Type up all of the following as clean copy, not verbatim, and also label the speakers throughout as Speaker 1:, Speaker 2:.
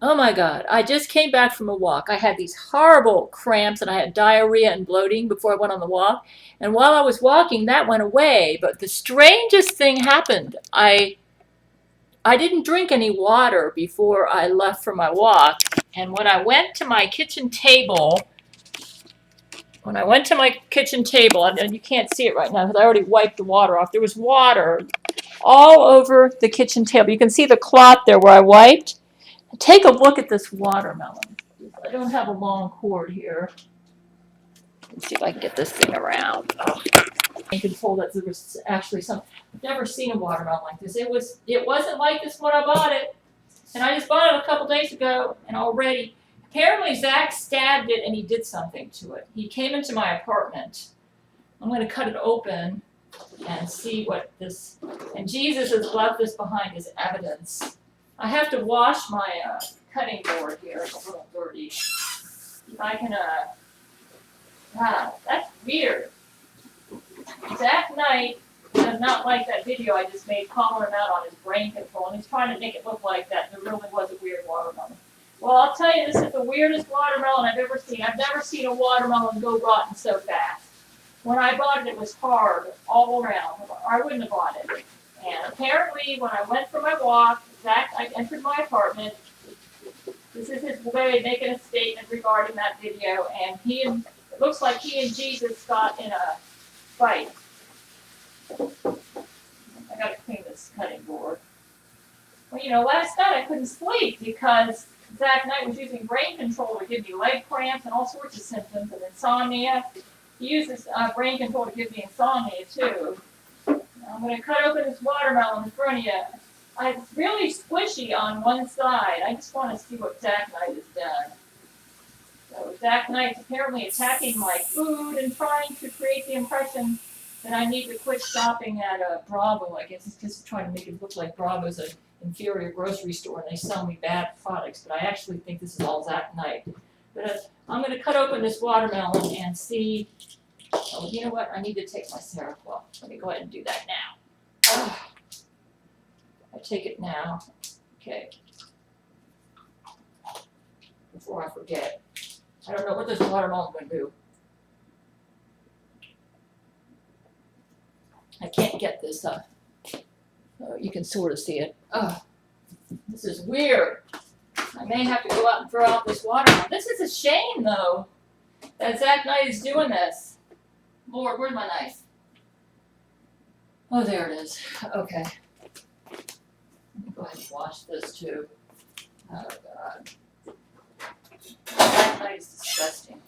Speaker 1: Oh my God, I just came back from a walk. I had these horrible cramps and I had diarrhea and bloating before I went on the walk. And while I was walking, that went away. But the strangest thing happened. I didn't drink any water before I left for my walk. And when I went to my kitchen table, and you can't see it right now because I already wiped the water off, there was water all over the kitchen table. You can see the cloth there where I wiped. Take a look at this watermelon. I don't have a long cord here. Let's see if I can get this thing around. Oh, I can hold it. There was actually some. I've never seen a watermelon like this. It wasn't like this when I bought it, and I just bought it a couple days ago, and already apparently Zack stabbed it and he did something to it. He came into my apartment. I'm going to cut it open and see what this. And Jesus has left this behind as evidence. I have to wash my cutting board here. It's a little dirty. If I can, that's weird. Zack Knight does not like that video I just made calling him out on his brain control, and he's trying to make it look like that. There really was a weird watermelon. Well, I'll tell you, this is the weirdest watermelon I've ever seen. I've never seen a watermelon go rotten so fast. When I bought it, it was hard all around. I wouldn't have bought it. And apparently, when I went for my walk, I entered my apartment. This is his way of making a statement regarding that video, and it looks like he and Jesus got in a fight. I gotta clean this cutting board. Well, last night I couldn't sleep because Zack Knight was using brain control to give me leg cramps and all sorts of symptoms and insomnia. He uses brain control to give me insomnia too. I'm going to cut open this watermelon in front of you. It's really squishy on one side. I just want to see what Zack Knight has done. So Zack Knight's apparently attacking my food and trying to create the impression that I need to quit shopping at Bravo. I guess it's just trying to make it look like Bravo's an inferior grocery store and they sell me bad products. But I actually think this is all Zack Knight. But I'm going to cut open this watermelon and see. Oh, you know what? I need to take my Seroquel. Let me go ahead and do that now. I take it now. Okay. Before I forget. I don't know what this watermelon is going to do. I can't get this. You can sort of see it. This is weird. I may have to go out and throw out this watermelon. This is a shame, though, that Zack Knight is doing this. Lord, where's my knife? Oh, there it is. Okay. Let me go ahead and wash this, too. Oh, God. Zack Knight is disgusting.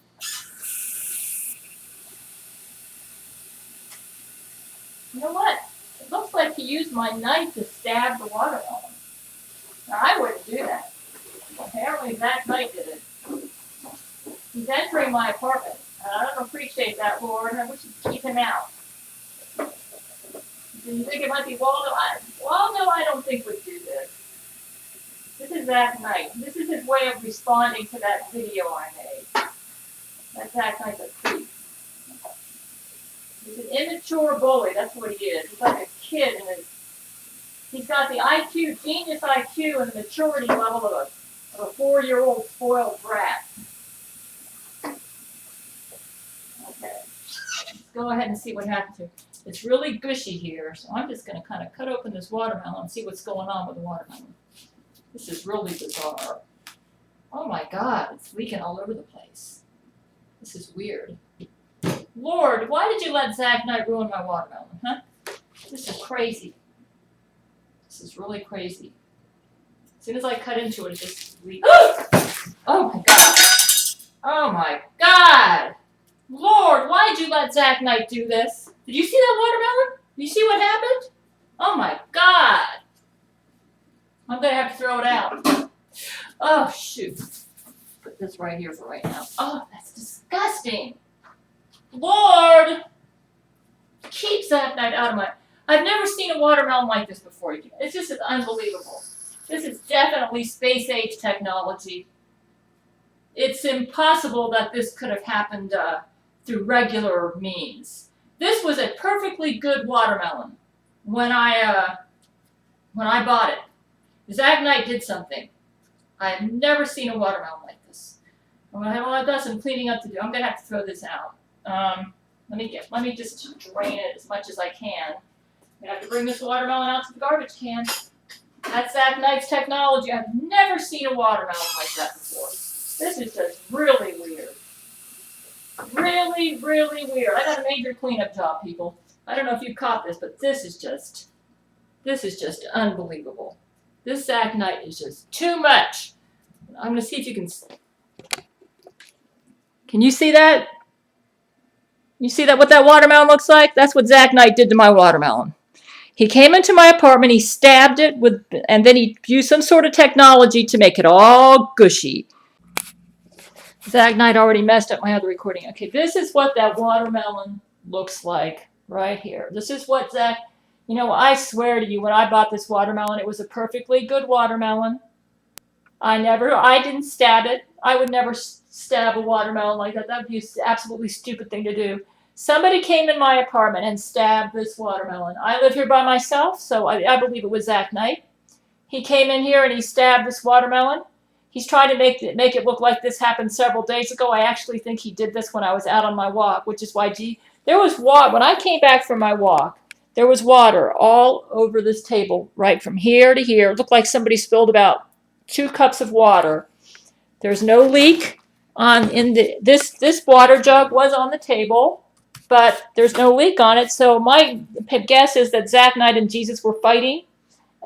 Speaker 1: You know what? It looks like he used my knife to stab the watermelon. Now, I wouldn't do that. Apparently, Zack Knight did it. He's entering my apartment. I don't appreciate that, Lord. I wish you'd keep him out. Do you think it might be Waldo? Waldo, I don't think would do this. This is Zack Knight. This is his way of responding to that video I made. That Zack Knight's a creep. He's an immature bully. That's what he is. He's like a kid. He's got the IQ, genius IQ, and the maturity level of a 4-year-old spoiled brat. Okay, let's go ahead and see what happens here. It's really gushy here, so I'm just going to kind of cut open this watermelon and see what's going on with the watermelon. This is really bizarre. Oh my God, it's leaking all over the place. This is weird. Lord, why did you let Zack Knight ruin my watermelon, huh? This is crazy. This is really crazy. As soon as I cut into it, it just leaks. Oh my God. Oh my God. Lord, why did you let Zack Knight do this? Did you see that watermelon? Did you see what happened? Oh my God. I'm going to have to throw it out. Oh, shoot. Put this right here for right now. Oh, that's disgusting. Lord, keep Zack Knight out of my... I've never seen a watermelon like this before. It's just unbelievable. This is definitely space-age technology. It's impossible that this could have happened through regular means. This was a perfectly good watermelon when I bought it. Zack Knight did something. I've never seen a watermelon like this. I've got some cleaning up to do. I'm gonna have to throw this out. Let me just drain it as much as I can. I'm gonna have to bring this watermelon out to the garbage can. That's Zack Knight's technology. I've never seen a watermelon like that before. This is just really weird. Really, really weird. I got a major cleanup job, people. I don't know if you caught this, but this is just unbelievable. This Zack Knight is just too much. I'm gonna see if you can you see that? You see that what that watermelon looks like? That's what Zack Knight did to my watermelon. He came into my apartment, he stabbed it and then he used some sort of technology to make it all gushy. Zack Knight already messed up my other recording. Okay, this is what that watermelon looks like right here. This is what Zack, I swear to you, when I bought this watermelon, it was a perfectly good watermelon. I didn't stab it. I would never stab a watermelon like that. That would be an absolutely stupid thing to do. Somebody came in my apartment and stabbed this watermelon. I live here by myself, so I believe it was Zack Knight. He came in here and he stabbed this watermelon. He's trying to make it look like this happened several days ago. I actually think he did this when I was out on my walk, which is why there was water. When I came back from my walk, there was water all over this table, right from here to here. It looked like somebody spilled about 2 cups of water. There's no leak this water jug was on the table, but there's no leak on it. So my guess is that Zack Knight and Jesus were fighting,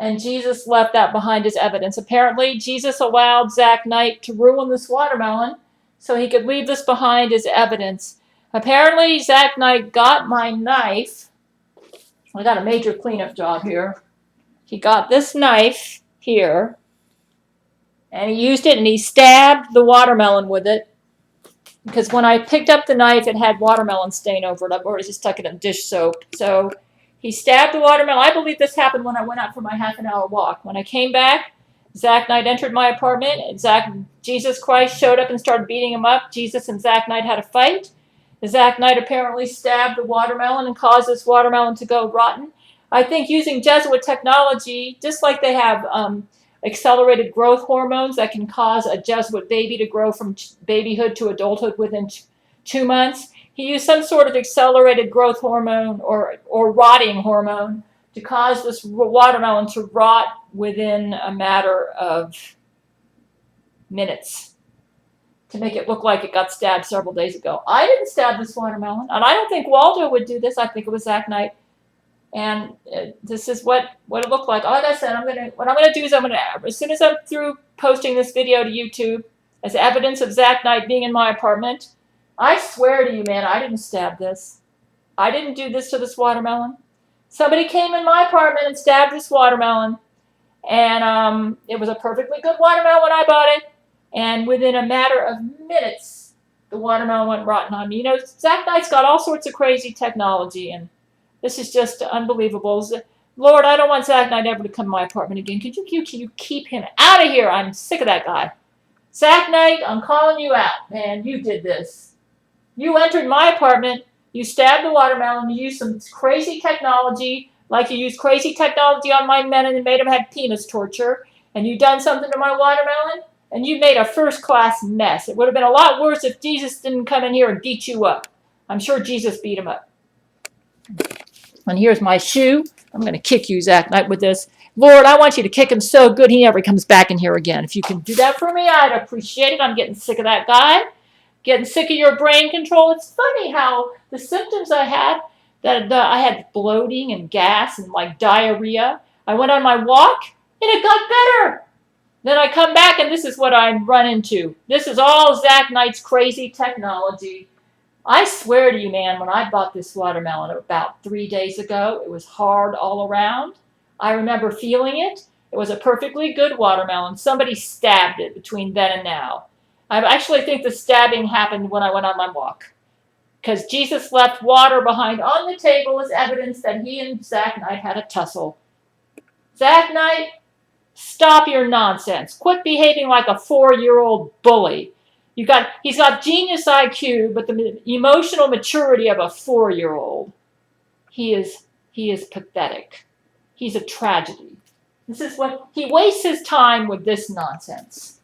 Speaker 1: and Jesus left that behind as evidence. Apparently, Jesus allowed Zack Knight to ruin this watermelon so he could leave this behind as evidence. Apparently, Zack Knight got my knife. I got a major cleanup job here. He got this knife here, and he used it and he stabbed the watermelon with it. Because when I picked up the knife, it had watermelon stain over it. I've already just stuck it in dish soap. So he stabbed the watermelon. I believe this happened when I went out for my half-an-hour walk. When I came back, Zack Knight entered my apartment, and Jesus Christ showed up and started beating him up. Jesus and Zack Knight had a fight. Zack Knight apparently stabbed the watermelon and caused this watermelon to go rotten. I think using Jesuit technology, just like they have accelerated growth hormones that can cause a Jesuit baby to grow from babyhood to adulthood within 2 months. He used some sort of accelerated growth hormone or rotting hormone to cause this watermelon to rot within a matter of minutes, to make it look like it got stabbed several days ago. I didn't stab this watermelon, and I don't think Waldo would do this. I think it was Zack Knight. And this is what it looked like. Like I said, what I'm gonna do is as soon as I'm through posting this video to YouTube as evidence of Zack Knight being in my apartment, I swear to you, man, I didn't stab this. I didn't do this to this watermelon. Somebody came in my apartment and stabbed this watermelon, and it was a perfectly good watermelon when I bought it. And within a matter of minutes, the watermelon went rotten on me. Zack Knight's got all sorts of crazy technology, and this is just unbelievable. Lord, I don't want Zack Knight ever to come to my apartment again. Could you keep him out of here? I'm sick of that guy. Zack Knight, I'm calling you out, man. You did this. You entered my apartment. You stabbed the watermelon. You used some crazy technology, like you used crazy technology on my men and made them have penis torture. And you done something to my watermelon, and you made a first-class mess. It would have been a lot worse if Jesus didn't come in here and beat you up. I'm sure Jesus beat him up. And here's my shoe. I'm going to kick you, Zack Knight, with this. Lord, I want you to kick him so good he never comes back in here again. If you can do that for me, I'd appreciate it. I'm getting sick of that guy. Getting sick of your brain control. It's funny how the symptoms I had, I had bloating and gas and like diarrhea. I went on my walk and it got better. Then I come back and this is what I run into. This is all Zack Knight's crazy technology. I swear to you, man, when I bought this watermelon about 3 days ago, it was hard all around. I remember feeling it. It was a perfectly good watermelon. Somebody stabbed it between then and now. I actually think the stabbing happened when I went on my walk, because Jesus left water behind on the table as evidence that he and Zack Knight had a tussle. Zack Knight, stop your nonsense. Quit behaving like a 4-year-old bully. He's got genius IQ, but the emotional maturity of a 4-year-old. He is pathetic. He's a tragedy. This is what he wastes his time with this nonsense.